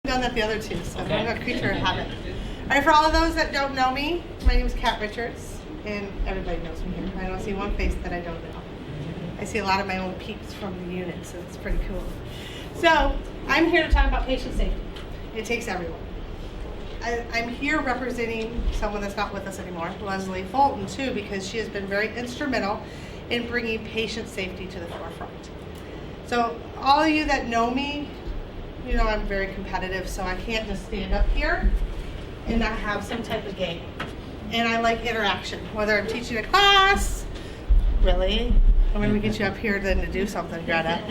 done that the other two, so Okay. I'm a creature of habit. All right, for all of those that don't know me, my name is Kat Richards, and everybody knows me here. I don't see one face that I don't know. I see a lot of my own peeps from the unit, so it's pretty cool. So, I'm here to talk about patient safety. It takes everyone. I'm here representing someone that's not with us anymore, Leslie Fulton, too, because she has been very instrumental in bringing patient safety to the forefront. So, all of you that know me, you know I'm very competitive, so I can't just stand up here and not have some type of game. And I like interaction, whether I'm teaching a class, really, I'm going to get you up here then to do something, Greta.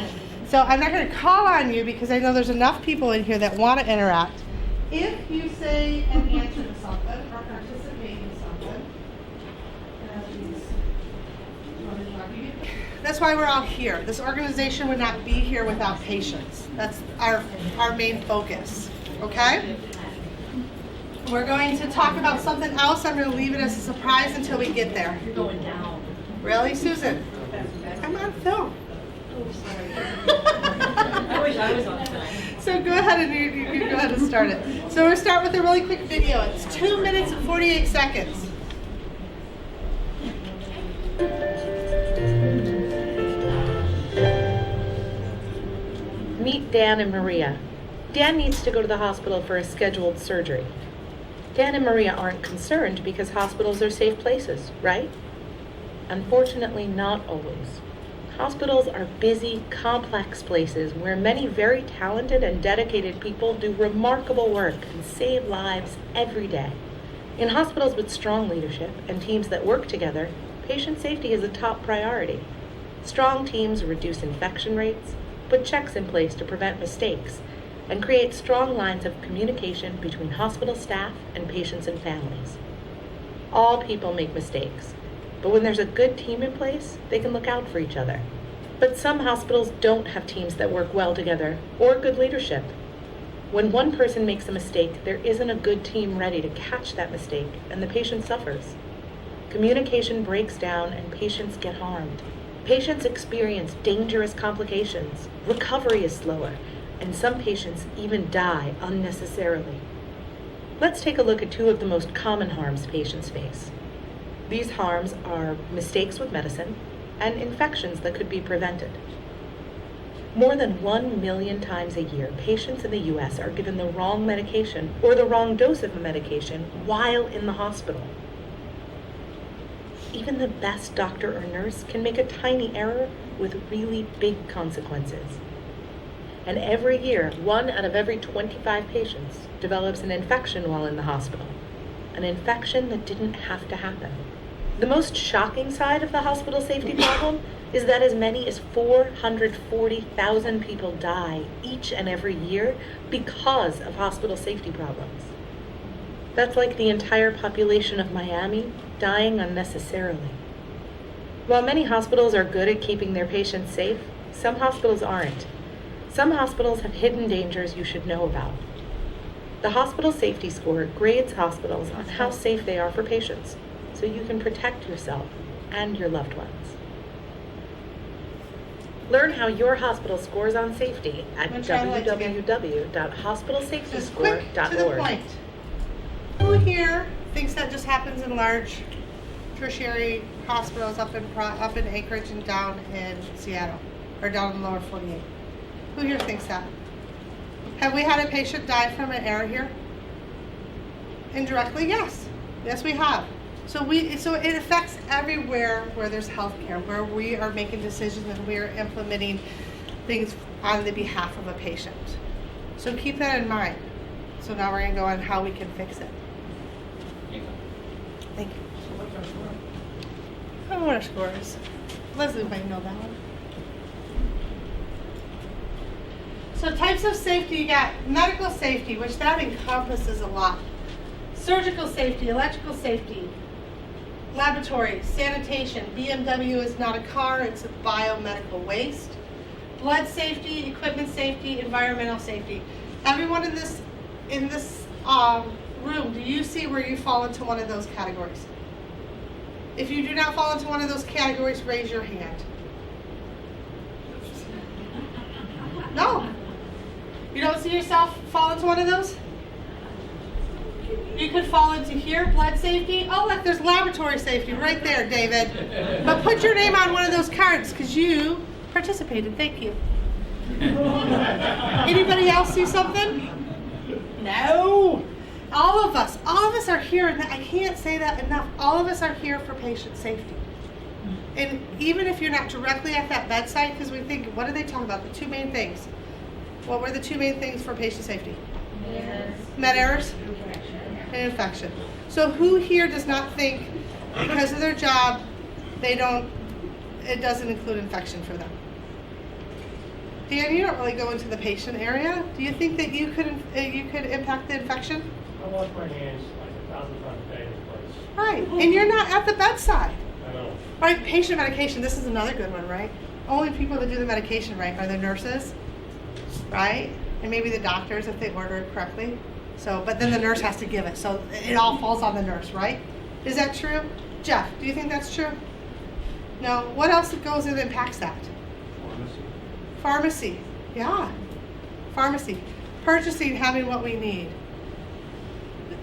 So I'm not going to call on you because I know there's enough people in here that want to interact. If you say an answer to something or participate in something, that's why we're all here. This organization would not be here without patients. That's our main focus, okay? We're going to talk about something else. I'm going to leave it as a surprise until we get there. You're going down. Really, Susan? I'm on film. I wish I was on film. So go ahead and you can go ahead and start it. So we'll start with a really quick video. It's 2 minutes and 48 seconds. Meet Dan and Maria. Dan needs to go to the hospital for a scheduled surgery. Dan and Maria aren't concerned because hospitals are safe places, right? Unfortunately, not always. Hospitals are busy, complex places where many very talented and dedicated people do remarkable work and save lives every day. In hospitals with strong leadership and teams that work together, patient safety is a top priority. Strong teams reduce infection rates, put checks in place to prevent mistakes, and create strong lines of communication between hospital staff and patients and families. All people make mistakes, but when there's a good team in place, they can look out for each other. But some hospitals don't have teams that work well together or good leadership. When one person makes a mistake, there isn't a good team ready to catch that mistake, and the patient suffers. Communication breaks down and patients get harmed. Patients experience dangerous complications, recovery is slower, and some patients even die unnecessarily. Let's take a look at two of the most common harms patients face. These harms are mistakes with medicine and infections that could be prevented. More than 1 million times a year, patients in the U.S. are given the wrong medication or the wrong dose of a medication while in the hospital. Even the best doctor or nurse can make a tiny error with really big consequences. And every year, 1 out of every 25 patients develops an infection while in the hospital. An infection that didn't have to happen. The most shocking side of the hospital safety problem is that as many as 440,000 people die each and every year because of hospital safety problems. That's like the entire population of Miami dying unnecessarily. While many hospitals are good at keeping their patients safe, some hospitals aren't. Some hospitals have hidden dangers you should know about. The Hospital Safety Score grades hospitals on how safe they are for patients, so you can protect yourself and your loved ones. Learn how your hospital scores on safety at www.hospitalsafetyscore.org. Just quick to the point. Who here thinks that just happens in large tertiary hospitals up in Anchorage and down in Seattle, or down in the lower 48? Who here thinks that? Have we had a patient die from an error here? Indirectly, yes. Yes, we have. So it affects everywhere where there's healthcare, where we are making decisions and we are implementing things on the behalf of a patient. So keep that in mind. So now we're going to go on how we can fix it. Thank you. I don't know what our score is. Leslie might know that one. So types of safety, you got medical safety, which that encompasses a lot. Surgical safety, electrical safety, laboratory, sanitation. BMW is not a car, it's a biomedical waste. Blood safety, equipment safety, environmental safety. Everyone in this room, do you see where you fall into one of those categories? If you do not fall into one of those categories, raise your hand. No. You don't see yourself fall into one of those? You could fall into here, blood safety. Oh, look, there's laboratory safety right there, David. But put your name on one of those cards because you participated. Thank you. Anybody else see something? No. All of us are here, and I can't say that enough. All of us are here for patient safety. And even if you're not directly at that bedside, because we think, what do they talk about? The two main things. What were the two main things for patient safety? Med errors and infection. So who here does not think, because of their job, it doesn't include infection for them? Dan, you don't really go into the patient area. Do you think that you could impact the infection? I wash my hands like 1,000 times a day in place. Right, and you're not at the bedside. I know. Right, patient medication, this is another good one, right? Only people that do the medication right are the nurses, right? And maybe the doctors if they order it correctly. So, but then the nurse has to give it, so it all falls on the nurse, right? Is that true? Jeff, do you think that's true? No, what else goes and impacts that? Pharmacy, yeah. Pharmacy. Purchasing, having what we need.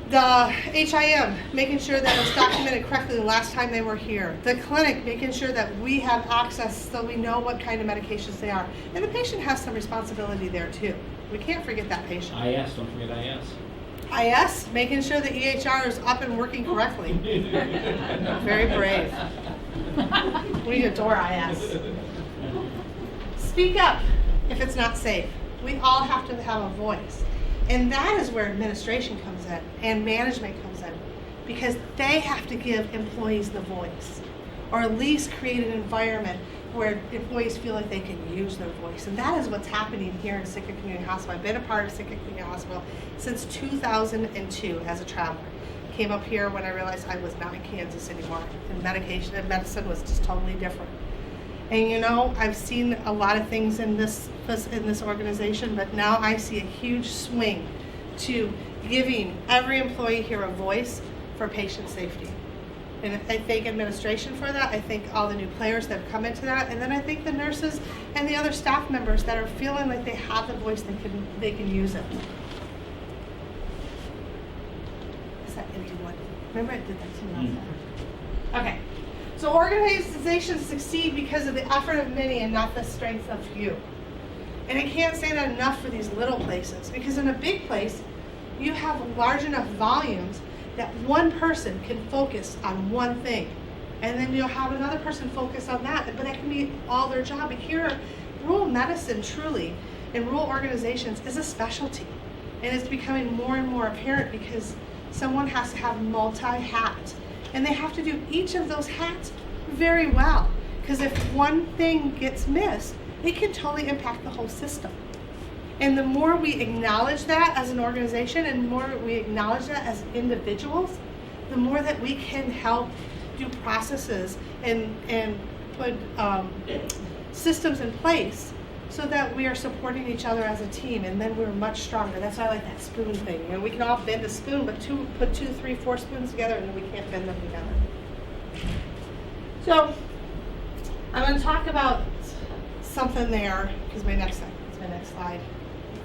The HIM, making sure that it was documented correctly the last time they were here. The clinic, making sure that we have access so we know what kind of medications they are. And the patient has some responsibility there too. We can't forget that patient. IS, don't forget IS. IS, making sure the EHR is up and working correctly. Very brave. We adore IS. Speak up if it's not safe. We all have to have a voice. And that is where administration comes in and management comes in, because they have to give employees the voice, or at least create an environment where employees feel like they can use their voice. And that is what's happening here in Sitka Community Hospital. I've been a part of Sitka Community Hospital since 2002 as a traveler. Came up here when I realized I was not in Kansas anymore, and medicine was just totally different. And you know, I've seen a lot of things in this organization, but now I see a huge swing to giving every employee here a voice for patient safety. And I thank administration for that. I thank all the new players that have come into that, and then I thank the nurses and the other staff members that are feeling like they have the voice, they can use it. Is that empty one? Remember I did that to you last time. Okay. So organizations succeed because of the effort of many and not the strength of few. And I can't say that enough for these little places, because in a big place, you have large enough volumes that one person can focus on one thing. And then you'll have another person focus on that, but that can be all their job. But here, rural medicine truly, in rural organizations, is a specialty. And it's becoming more and more apparent because someone has to have multi-hat. And they have to do each of those hats very well. Because if one thing gets missed, it can totally impact the whole system. And the more we acknowledge that as an organization and the more we acknowledge that as individuals, the more that we can help do processes and put systems in place so that we are supporting each other as a team, and then we're much stronger. That's why I like that spoon thing. You know, we can all bend a spoon, but put 2, 3, 4 spoons together, and then we can't bend them together. So I'm going to talk about something there, because my next slide,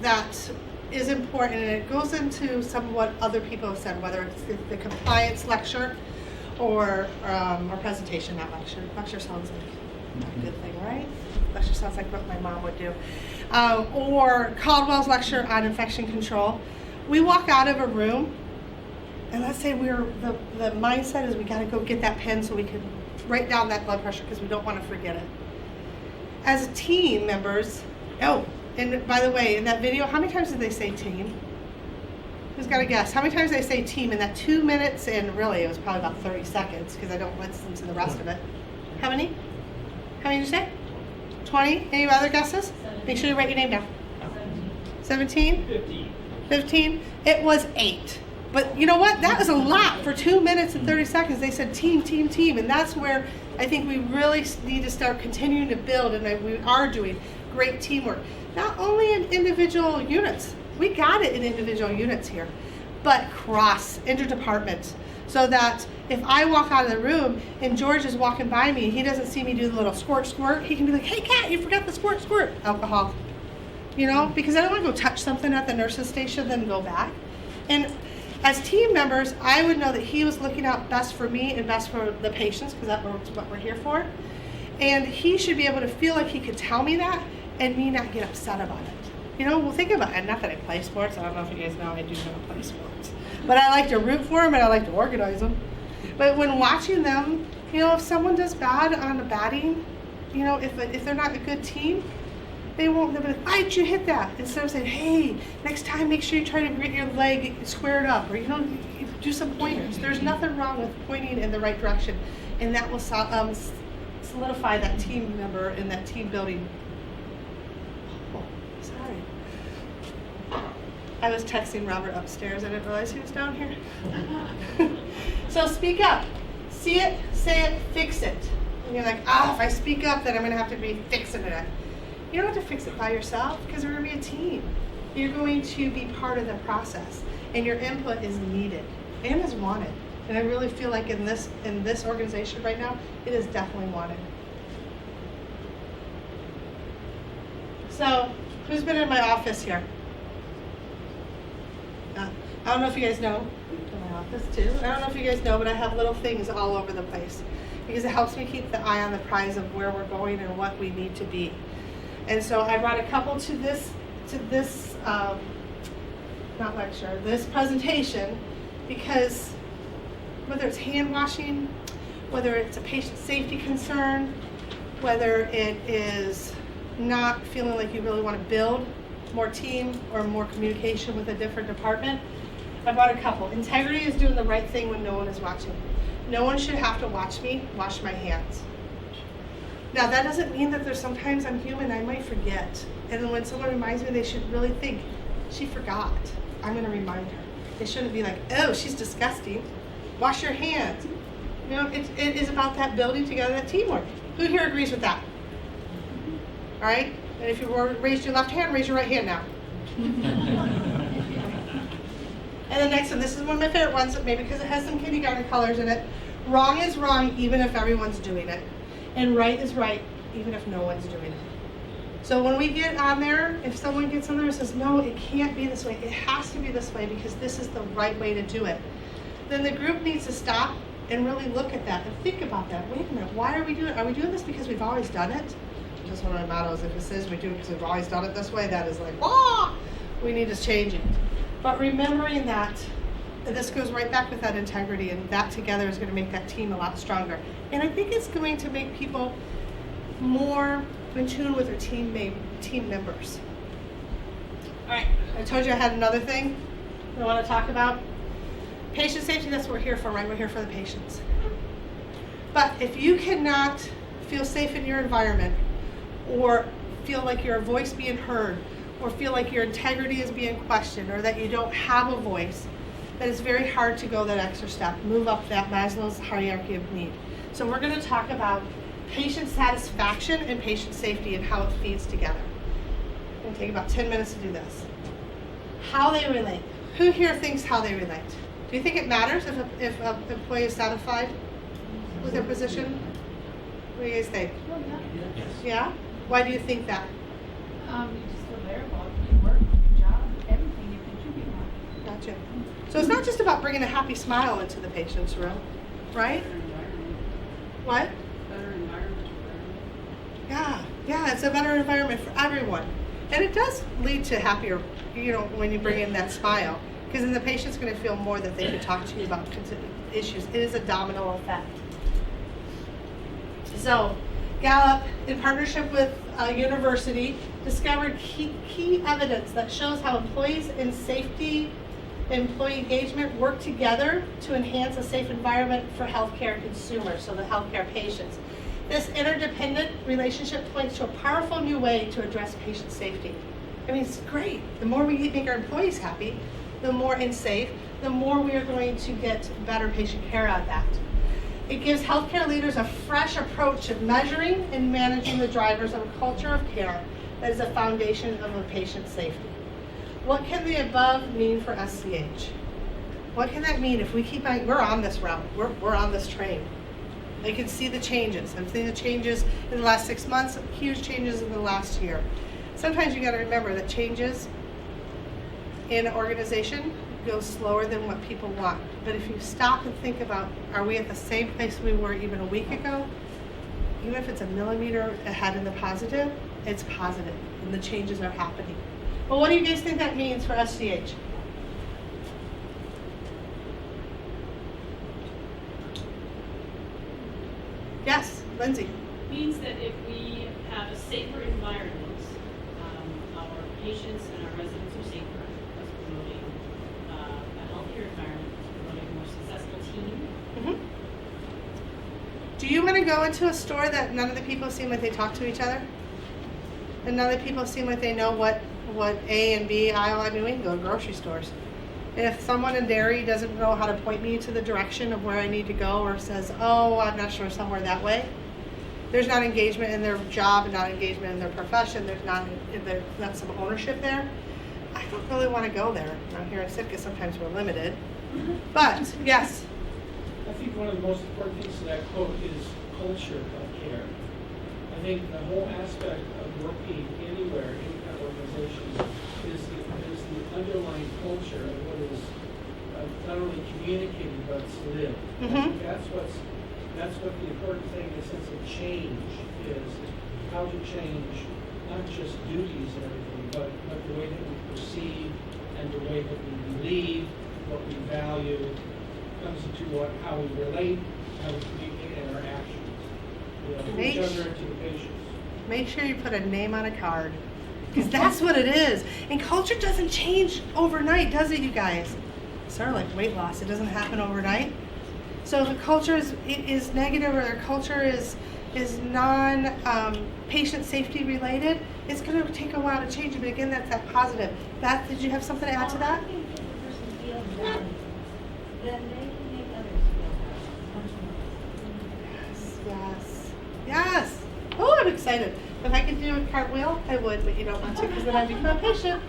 that is important, and it goes into some of what other people have said, whether it's the compliance lecture or presentation, not lecture. Lecture sounds like a good thing, right? Lecture sounds like what my mom would do. Or Caldwell's lecture on infection control. We walk out of a room, and let's say the mindset is we got to go get that pen so we can write down that blood pressure because we don't want to forget it. As team members, and by the way, in that video, how many times did they say team? Who's got a guess? How many times did they say team in that 2 minutes, and really it was probably about 30 seconds because I don't listen to the rest of it. How many? How many did you say? 20? Any other guesses? Make sure you write your name down. 17? 15? It was 8. But you know what? That was a lot for 2 minutes and 30 seconds. They said team, team, team. And that's where I think we really need to start continuing to build, and we are doing great teamwork. Not only in individual units. We got it in individual units here. But cross, interdepartment. So that if I walk out of the room and George is walking by me, he doesn't see me do the little squirt, squirt. He can be like, hey, Kat, you forgot the squirt, squirt. Alcohol. you know, because I don't want to go touch something at the nurse's station, then go back. And as team members, I would know that he was looking out best for me and best for the patients, because that's what we're here for. And he should be able to feel like he could tell me that and me not get upset about it. You know, well, think about it. Not that I play sports. I don't know if you guys know I do not play sports. But I like to root for them and I like to organize them. But when watching them, you know, if someone does bad on the batting, you know, if they're not a good team, they'll be like, why did you hit that? Instead of saying, hey, next time make sure you try to get your leg squared up, or, you know, do some pointers. There's nothing wrong with pointing in the right direction. And that will solidify that team member and that team building. Oh, sorry. I was texting Robert upstairs. I didn't realize he was down here. So speak up. See it, say it, fix it. And you're like, if I speak up, then I'm going to have to be fixing it. You don't have to fix it by yourself, because we're going to be a team. You're going to be part of the process, and your input is needed and is wanted. And I really feel like in this organization right now, it is definitely wanted. So, who's been in my office here? I don't know if you guys know. In my office too. I don't know if you guys know, but I have little things all over the place, because it helps me keep the eye on the prize of where we're going and what we need to be. And so I brought a couple to this not lecture, this presentation, because whether it's hand washing, whether it's a patient safety concern, whether it is not feeling like you really want to build more team or more communication with a different department, I brought a couple. Integrity is doing the right thing when no one is watching. No one should have to watch me wash my hands. Now, that doesn't mean that there's sometimes I'm human, I might forget. And then when someone reminds me, they should really think, she forgot. I'm going to remind her. They shouldn't be like, oh, she's disgusting. Wash your hands. You know, it is about that building together, that teamwork. Who here agrees with that? All right? And if you raised your left hand, raise your right hand now. And the next one, this is one of my favorite ones, maybe because it has some kindergarten colors in it. Wrong is wrong, even if everyone's doing it. And right is right, even if no one's doing it. So when we get on there, if someone gets on there and says, no, it can't be this way, it has to be this way because this is the right way to do it, then the group needs to stop and really look at that and think about that. Wait a minute, why are we doing it? Are we doing this because we've always done it? Just one of my mottos, if it says we do it because we've always done it this way, that is like, we need to change it. But remembering that, this goes right back with that integrity, and that together is going to make that team a lot stronger. And I think it's going to make people more in tune with their team members. All right, I told you I had another thing I want to talk about. Patient safety, that's what we're here for, right? We're here for the patients. But if you cannot feel safe in your environment, or feel like your voice being heard, or feel like your integrity is being questioned, or that you don't have a voice, then it's very hard to go that extra step, move up that Maslow's hierarchy of need. So we're going to talk about patient satisfaction and patient safety and how it feeds together. It's going to take about 10 minutes to do this. How they relate. Who here thinks how they relate? Do you think it matters if an employee is satisfied with their position? What do you guys think? Well, yeah. Yeah? Why do you think that? You just feel better about your work, your job, everything you contribute on. Gotcha. So it's not just about bringing a happy smile into the patient's room, right? What? Better environment for everyone. Yeah, it's a better environment for everyone. And it does lead to happier, when you bring in that smile, because then the patient's going to feel more that they can talk to you about issues. It is a domino effect. So, Gallup, in partnership with a university, discovered key evidence that shows how employees and safety, employee engagement work together to enhance a safe environment for healthcare consumers, so the healthcare patients. This interdependent relationship points to a powerful new way to address patient safety. I mean, it's great. The more we make our employees happy, the more and safe, the more we are going to get better patient care out of that. It gives healthcare leaders a fresh approach to measuring and managing the drivers of a culture of care that is the foundation of a patient's safety. What can the above mean for SCH? What can that mean if we keep on, we're on this route, we're on this train. I can see the changes. I'm seeing the changes in the last 6 months, huge changes in the last year. sometimes you got to remember that changes in an organization go slower than what people want. But if you stop and think about, are we at the same place we were even a week ago? Even if it's a millimeter ahead in the positive, it's positive, and the changes are happening. Well, what do you guys think that means for SCH? Yes, Lindsay. Means that if we have a safer environment, our patients and our residents are safer. That's promoting a healthier environment, promoting a more successful team. Mm-hmm. Do you want to go into a store that none of the people seem like they talk to each other? And none of the people seem like they know what A and B aisle I'm doing? Go to grocery stores. And if someone in dairy doesn't know how to point me to the direction of where I need to go, or says, oh, I'm not sure, somewhere that way, there's not engagement in their job and not engagement in their profession. There's not some ownership there. I don't really want to go there. Now here in Sitka, sometimes we're limited. But, yes. I think one of the most important things to that quote is culture of care. I think the whole aspect of working anywhere, any kind of organization, is the underlying culture of what is not only communicated but it's lived. Mm-hmm. I think that's what the important thing in the sense of change is how to change not just duties and everything, but the way that we perceive and the way that we believe, what we value, comes into how we relate, how we communicate, and our actions. To each other and to the patients. Make sure you put a name on a card, because that's what it is. And culture doesn't change overnight, does it, you guys? It's sort of like weight loss. It doesn't happen overnight. So if a culture is negative, or their culture is non-patient safety related, it's going to take a while to change it. But again, that's that positive. Beth, did you have something to add to that? I think if the person feels valued, then they can make others feel valued. Yes. Oh, I'm excited. If I could do a cartwheel, I would, but you don't want to, because then I'd become a patient.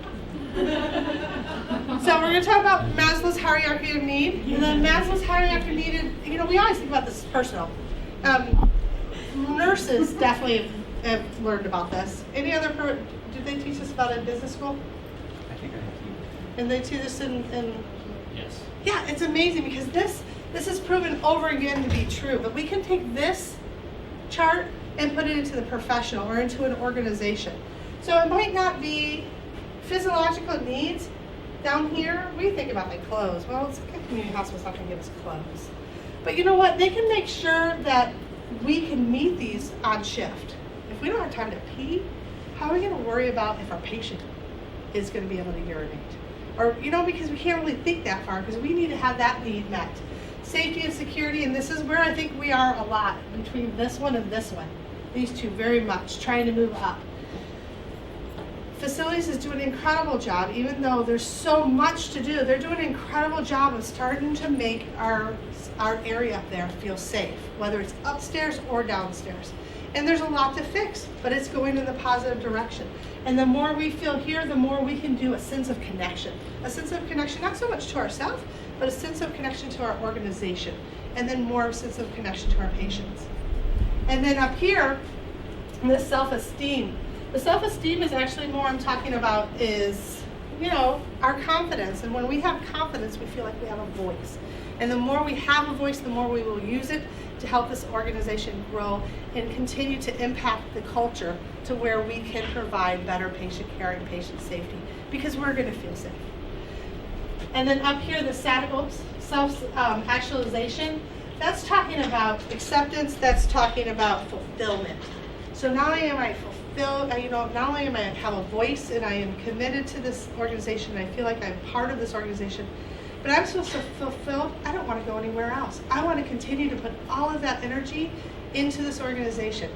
So we're going to talk about Maslow's hierarchy of need. And then Maslow's hierarchy of need, we always think about this as personal. Nurses definitely have learned about this. Any other, did they teach us about it in business school? I think I have to. And they teach us in Yes. yeah, it's amazing, because this is proven over again to be true. But we can take this chart and put it into the professional or into an organization. So it might not be physiological needs. Down here, we think about like clothes. Well, it's a community hospital's not going to give us clothes. But you know what? They can make sure that we can meet these on shift. If we don't have time to pee, how are we going to worry about if our patient is going to be able to urinate? Or, because we can't really think that far, because we need to have that need met. Safety and security, and this is where I think we are a lot, between this one and this one. These two very much, trying to move up. Facilities is doing an incredible job, even though there's so much to do. They're doing an incredible job of starting to make our area up there feel safe, whether it's upstairs or downstairs. And there's a lot to fix, but it's going in the positive direction. And the more we feel here, the more we can do a sense of connection. A sense of connection, not so much to ourselves, but a sense of connection to our organization. And then more sense of connection to our patients. And then up here, this self-esteem. The self-esteem is actually more I'm talking about is, our confidence. And when we have confidence, we feel like we have a voice. And the more we have a voice, the more we will use it to help this organization grow and continue to impact the culture to where we can provide better patient care and patient safety, because we're going to feel safe. And then up here, the self-actualization, that's talking about acceptance, that's talking about fulfillment. So not only am I fulfilled, not only am I have a voice and I am committed to this organization, and I feel like I'm part of this organization, but I'm so fulfilled, I don't want to go anywhere else. I want to continue to put all of that energy into this organization.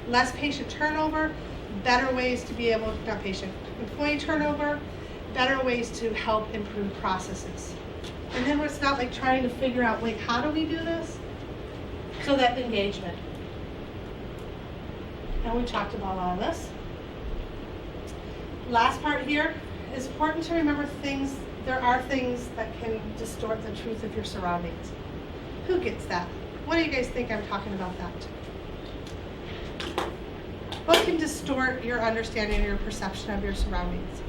Less patient turnover, better ways to be able, not patient, employee turnover, better ways to help improve processes. And then it's not like trying to figure out, wait, how do we do this? So that engagement. And we talked about all this. Last part here, it's important to remember things. There are things that can distort the truth of your surroundings. Who gets that? What do you guys think I'm talking about that? What can distort your understanding or your perception of your surroundings?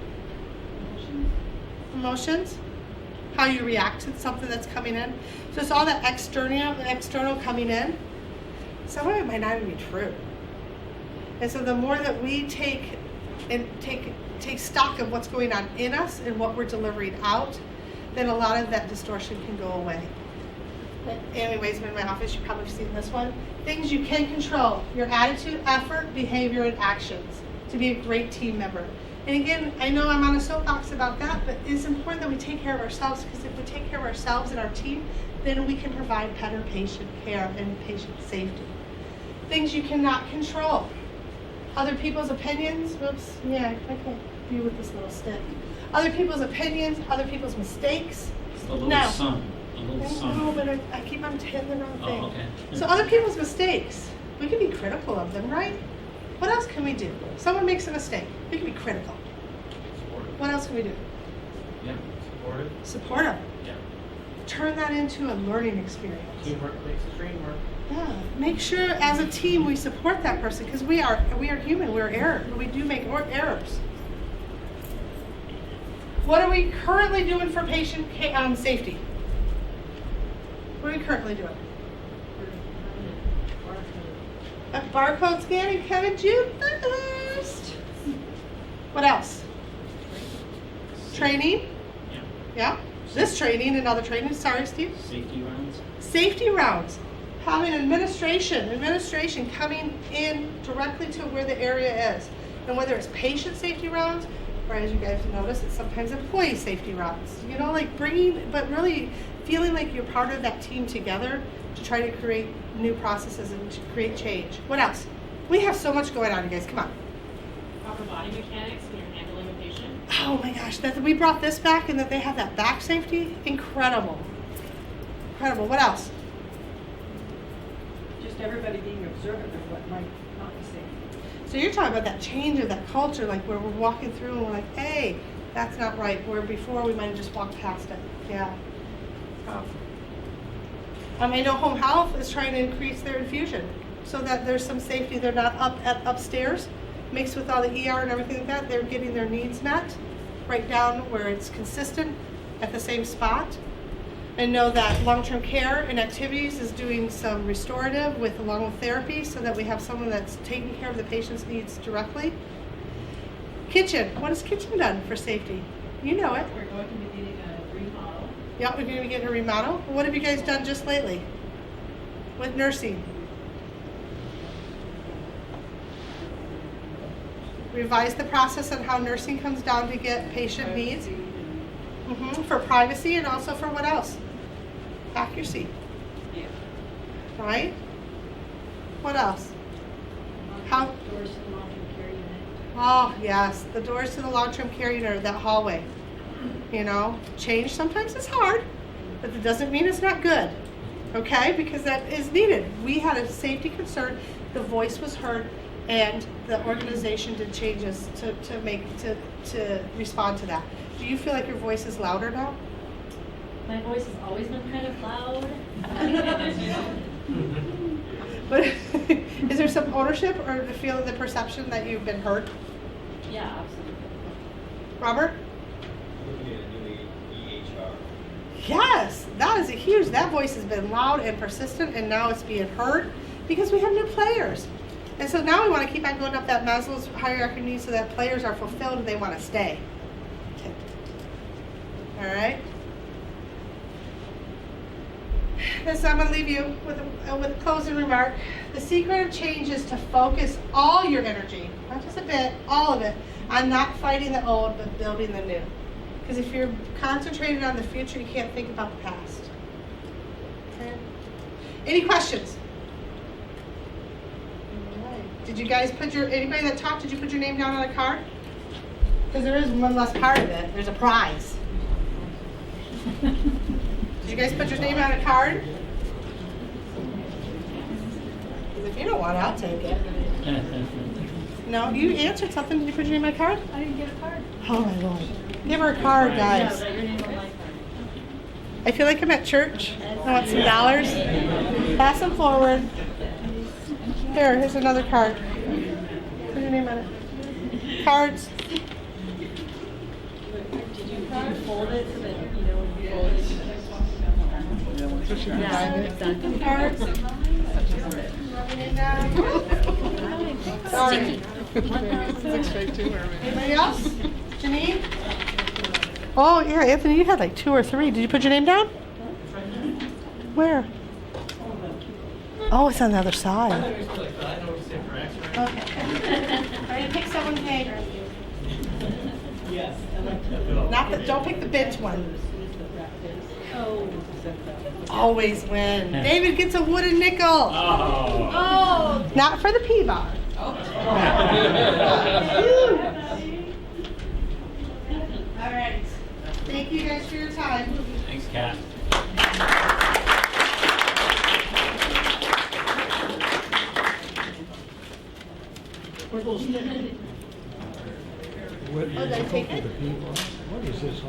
Emotions? How you react to something that's coming in. So it's all that external coming in. Some of it might not even be true. And so the more that we take stock of what's going on in us and what we're delivering out, then a lot of that distortion can go away. Amy Waisman in my office, you've probably seen this one. Things you can control: your attitude, effort, behavior, and actions to be a great team member. And again, I know I'm on a soapbox about that, but it's important that we take care of ourselves, because if we take care of ourselves and our team, then we can provide better patient care and patient safety. Things you cannot control: other people's opinions. Whoops, yeah, I can't be with this little stick. Other people's opinions, other people's mistakes. It's the little No. son. The little son. No, but I keep on hitting the wrong thing. Oh, okay. So other people's mistakes, we can be critical of them, right? What else can we do? Someone makes a mistake, we can be critical. Supportive. What else can we do? Yeah. Supportive. Support them. Yeah. Turn that into a learning experience. Teamwork makes the dream work. Yeah. Make sure as a team we support that person, because we are human. We're error. We do make errors. What are we currently doing for patient safety? What are we currently doing? Barcode scanning. Kevin, you first. What else? Training. Yeah. Yeah. This training and other training. Sorry, Steve. Safety rounds. Safety rounds. Having administration coming in directly to where the area is. And whether it's patient safety rounds, or as you guys notice, it's sometimes employee safety rounds. You know, like but really feeling like you're part of that team together to try to create new processes and to create change. What else? We have so much going on, you guys. Come on. Proper body mechanics when you're handling a patient. Oh my gosh, that we brought this back and that they have that back safety. Incredible. Incredible. What else? Just everybody being observant of what might not be safe. So you're talking about that change of that culture, like where we're walking through and we're like, hey, that's not right. Where before we might have just walked past it. Yeah. I know home health is trying to increase their infusion so that there's some safety. They're not upstairs, mixed with all the ER and everything like that. They're getting their needs met right down where it's consistent at the same spot. And know that long-term care and activities is doing some restorative along with therapy, so that we have someone that's taking care of the patient's needs directly. Kitchen. What has kitchen done for safety? You know it. We're going to be needing a remodel. Yeah, we're going to be getting a remodel. What have you guys done just lately with nursing? Revise the process on how nursing comes down to get patient needs. For privacy, and also for what else? Accuracy. Yeah. Right? What else? How? Doors to the long-term care unit. Oh, yes. The doors to the long-term care unit, that hallway. You know, change sometimes is hard, but that doesn't mean it's not good. Okay? Because that is needed. We had a safety concern. The voice was heard, and the organization did changes to respond to that. Do you feel like your voice is louder now? My voice has always been kind of loud. But is there some ownership or the perception that you've been heard? Yeah, absolutely. Robert? Looking at a new EHR. Yes, that voice has been loud and persistent, and now it's being heard because we have new players. And so now we want to keep on going up that Maslow's hierarchy needs so that players are fulfilled and they want to stay. Okay. All right. And so I'm going to leave you with a closing remark. The secret of change is to focus all your energy, not just a bit, all of it, on not fighting the old but building the new. Because if you're concentrated on the future, you can't think about the past. Okay. Any questions? All right. Did you guys anybody that talked, did you put your name down on a card? Because there is one less part of it. There's a prize. Did you guys put your name on a card? Because if you don't want it, I'll take it. No, you answered something. Did you put your name on a card? I didn't get a card. Oh my Lord. Give her a card, guys. Yeah, but your name on my card. I feel like I'm at church. I want some dollars. Pass them forward. Here's another card. minute. Cards. Did you fold it so that, you know, when you fold it? Yeah, exactly. Cards. Rubbing it down. Sorry. Anybody else? Janine? Oh, yeah, Anthony, you had like 2 or 3. Did you put your name down? Where? Oh, it's on the other side. Okay. All right, pick someone's name. Yes. Not the, don't pick the bitch one. Oh. Always win. David gets a wooden nickel. Oh. Not for the P-bar. All right. Thank you guys for your time. Thanks, Kat. Oh, did I take it? What is this?